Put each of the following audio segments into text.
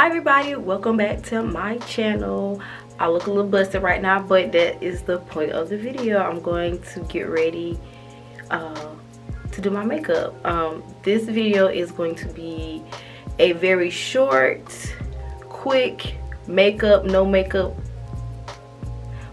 Hi everybody, welcome back to my channel. I look a little busted right now, but that is the point of the video. I'm going to get ready to do my makeup. This video is going to be a very short, quick makeup, no makeup,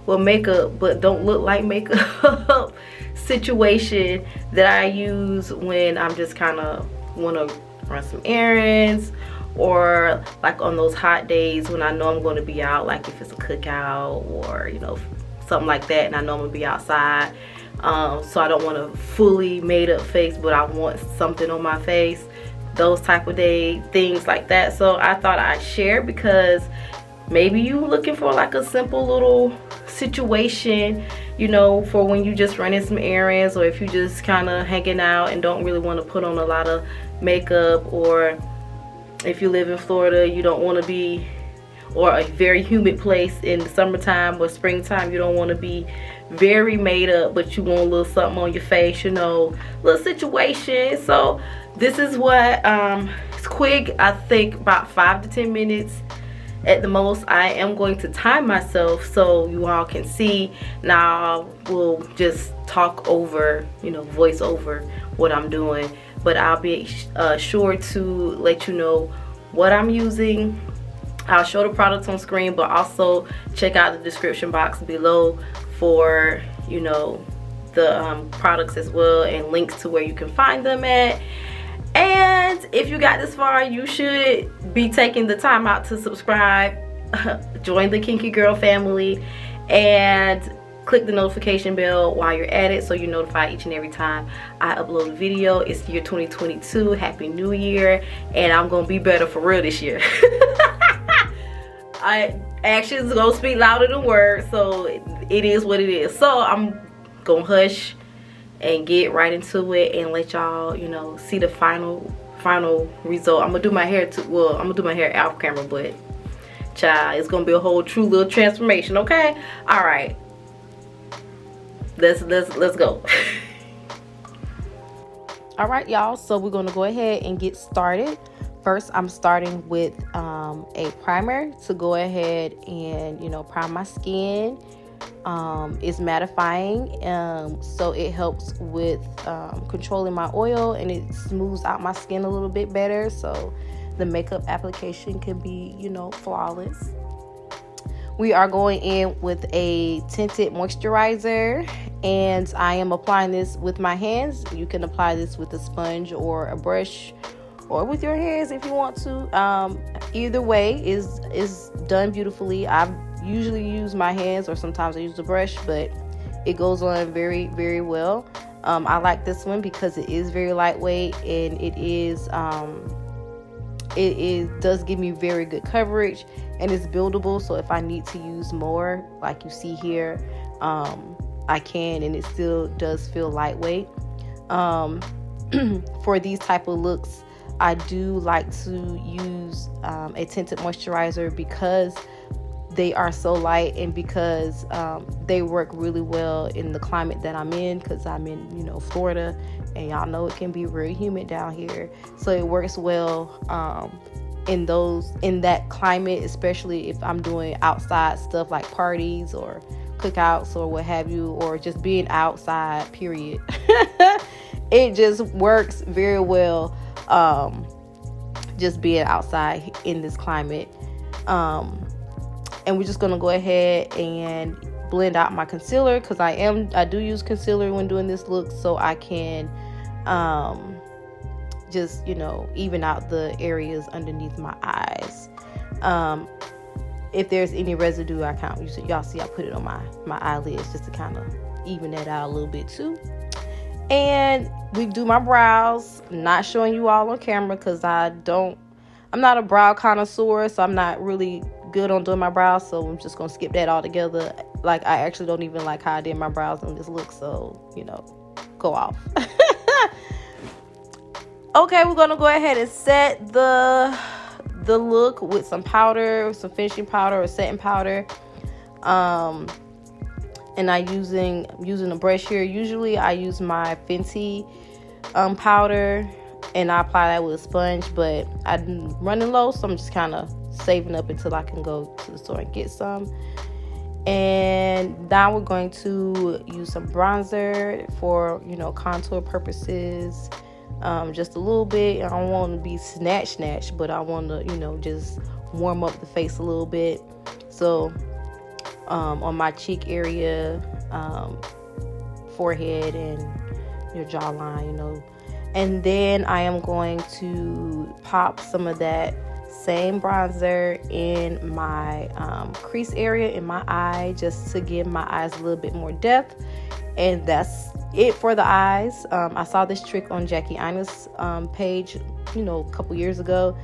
well, makeup but don't look like makeup situation that I use when I'm just kind of want to run some errands, or like on those hot days when I know I'm going to be out, like if it's a cookout or you know, something like that, and I know I'm going to be outside. So I don't want a fully made up face, but I want something on my face, those type of things like that. So I thought I'd share, because maybe you looking for like a simple little situation, you know, for when you just running some errands, or if you just kind of hanging out and don't really want to put on a lot of makeup, or if you live in Florida, you don't want to be, or a very humid place in the summertime or springtime, you don't want to be very made up, but you want a little something on your face, you know, little situation. So this is what it's quick. I think about 5 to 10 minutes at the most. I am going to time myself so you all can see. Now we'll just talk over, you know, voice over what I'm doing, but I'll be sure to let you know what I'm using. I'll show the products on screen, but also check out the description box below for, you know, the products as well, and links to where you can find them at. And if you got this far, you should be taking the time out to subscribe, join the Kinky Girl family, and click the notification bell while you're at it so you're notified each and every time I upload a video. It's year 2022. Happy New Year, and I'm gonna be better for real this year. Actions gonna speak louder than words, so it is what it is. So I'm gonna hush and get right into it and let y'all, you know, see the final result. I'm gonna do my hair too. Well, I'm gonna do my hair off camera, but child, it's gonna be a whole true little transformation. Okay, all right, let's go. All right, y'all, so we're gonna go ahead and get started. First, I'm starting with a primer to go ahead and, you know, prime my skin. It's mattifying, so it helps with controlling my oil, and it smooths out my skin a little bit better, so the makeup application can be, you know, flawless. We are going in with a tinted moisturizer, and I am applying this with my hands. You can apply this with a sponge or a brush, or with your hands if you want to. Either way is done beautifully. I usually use my hands, or sometimes I use the brush, but it goes on very, very well. I like this one because it is very lightweight, and it does give me very good coverage, and it's buildable, so if I need to use more, like you see here, I can, and it still does feel lightweight. For these type of looks, I do like to use a tinted moisturizer because they are so light, and because they work really well in the climate that I'm in, because I'm in, you know, Florida, and y'all know it can be very humid down here, so it works well in that climate, especially if I'm doing outside stuff like parties or cookouts or what have you, or just being outside, period. It just works very well, just being outside in this climate. And we're just gonna go ahead and blend out my concealer, because I do use concealer when doing this look, so I can just, you know, even out the areas underneath my eyes. If there's any residue, y'all see I put it on my eyelids just to kind of even that out a little bit too. And we do my brows. Not showing you all on camera because I'm not a brow connoisseur, so I'm not really good on doing my brows, so I'm just gonna skip that altogether. Like, I actually don't even like how I did my brows on this look, so, you know, go off. Okay, we're gonna go ahead and set the look with some powder, some finishing powder or setting powder. And I'm using a brush here. Usually I use my Fenty powder, and I apply that with a sponge, but I'm running low, so I'm just kind of saving up until I can go to the store and get some. And now we're going to use some bronzer for, you know, contour purposes. Just a little bit. I don't want to be snatch, but I want to, you know, just warm up the face a little bit. So on my cheek area, forehead, and your jawline, you know. And then I am going to pop some of that same bronzer in my crease area in my eye, just to give my eyes a little bit more depth. And that's it for the eyes. I saw this trick on Jackie Ina's page, you know, a couple years ago,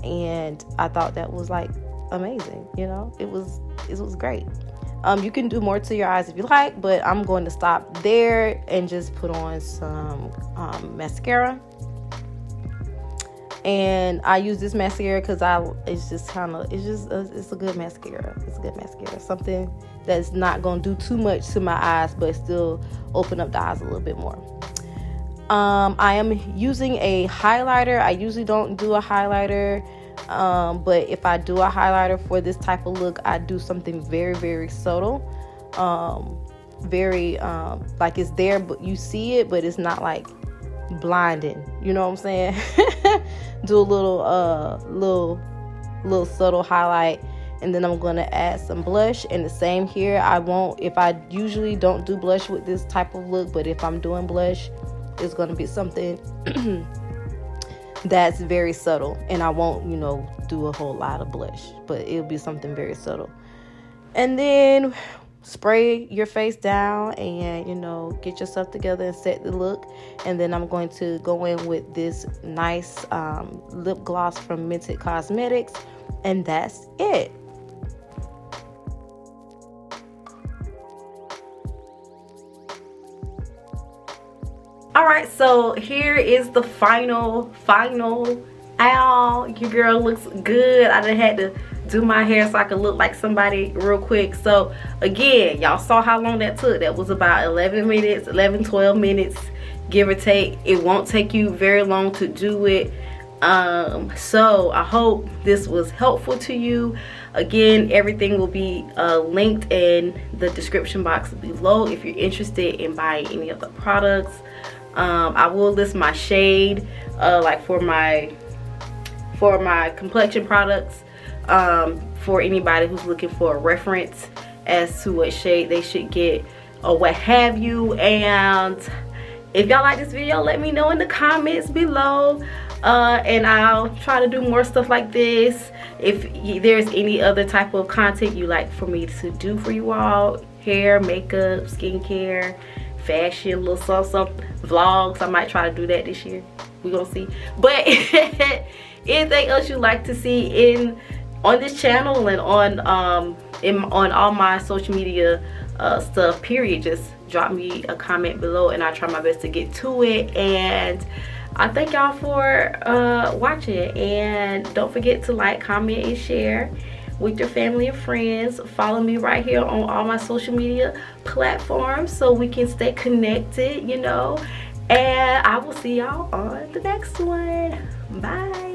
and I thought that was like amazing. You know, it was great. You can do more to your eyes if you like, but I'm going to stop there and just put on some mascara. And I use this mascara because it's a good mascara. It's a good mascara. Something that's not going to do too much to my eyes, but still open up the eyes a little bit more. I am using a highlighter. I usually don't do a highlighter. But if I do a highlighter for this type of look, I do something very, very subtle. Very, like it's there, but you see it, but it's not like blinding. You know what I'm saying? Do a little subtle highlight, and then I'm going to add some blush. And the same here. I usually don't do blush with this type of look, but if I'm doing blush, it's going to be something that's very subtle, and I won't, you know, do a whole lot of blush, but it'll be something very subtle. And then spray your face down and, you know, get yourself together and set the look. And then I'm going to go in with this nice lip gloss from Tinted Cosmetics, and that's it. All right, so here is the final. Ow, your girl looks good. I done had to do my hair so I could look like somebody real quick. So again, y'all saw how long that took. That was about 12 minutes, give or take. It won't take you very long to do it. So I hope this was helpful to you. Again, everything will be linked in the description box below if you're interested in buying any of the products. I will list my shade, like for my complexion products, for anybody who's looking for a reference as to what shade they should get or what have you. And if y'all like this video, let me know in the comments below, and I'll try to do more stuff like this. If there's any other type of content you like for me to do for you all, hair, makeup, skincare, fashion, little something, vlogs, I might try to do that this year. We gonna see. But anything else you'd like to see on this channel and on all my social media stuff, period, just drop me a comment below and I'll try my best to get to it. And I thank y'all for watching, and don't forget to like, comment, and share with your family and friends. Follow me right here on all my social media platforms so we can stay connected, you know. And I will see y'all on the next one. Bye.